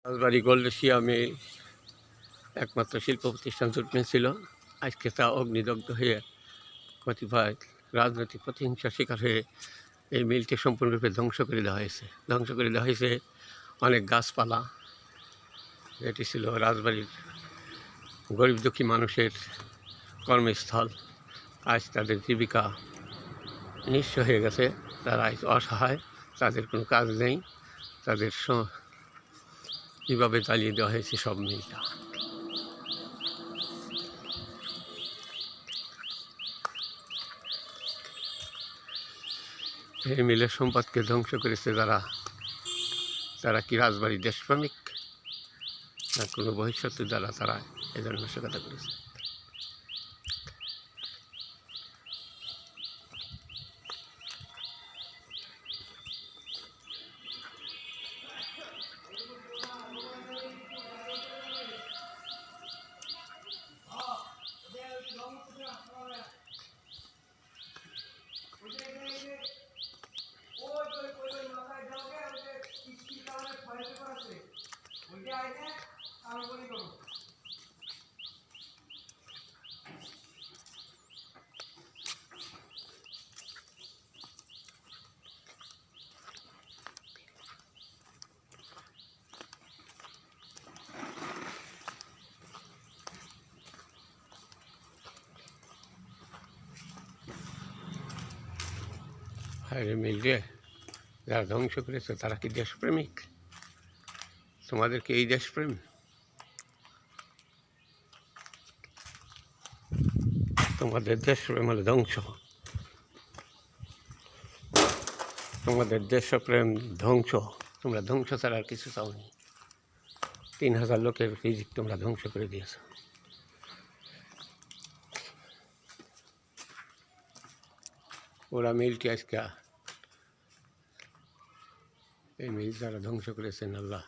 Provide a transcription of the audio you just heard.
রাজবাড়ী গোল্ডেশিয়ামে একমাত্র শিল্প প্রতিষ্ঠান জুটমিল ছিল। আজকে তা অগ্নিদগ্ধ হয়ে কতিপয় রাজনৈতিক প্রতিহিংসার শিকার হয়ে এই মিলটি সম্পূর্ণরূপে ধ্বংস করে দেওয়া হয়েছে অনেক গাছপালা। এটি ছিল রাজবাড়ির গরিব দুঃখী মানুষের কর্মস্থল। আজ তাদের জীবিকা নিঃস্ব হয়ে গেছে। তারা আজ অসহায়, তাদের কোনো কাজ নেই। তাদের কীভাবে জ্বালিয়ে দেওয়া হয়েছে সব মিলটা। এই মিলের সম্পদকে ধ্বংস করেছে তারা কি রাজবাড়ির দেশপ্রেমিক না কোনো বহিঃশত্রু দ্বারা তারা এই ধরনের নাশকতা করেছে। হায়রে মিলরে যারা ধ্বংস করেছে তারা কি দেশপ্রেমিক? তোমাদের কি এই দেশপ্রেম? তোমাদের দেশপ্রেম হলে ধ্বংস। তোমাদের দেশপ্রেম ধ্বংস। তোমরা ধ্বংস ছাড়া আর কিছু চাওনি। 3000 লোকের রিজিক তোমরা ধ্বংস করে দিয়েছ। ওরা মিলটি আজকে এই মিল যারা ধ্বংস করেছেন আল্লাহ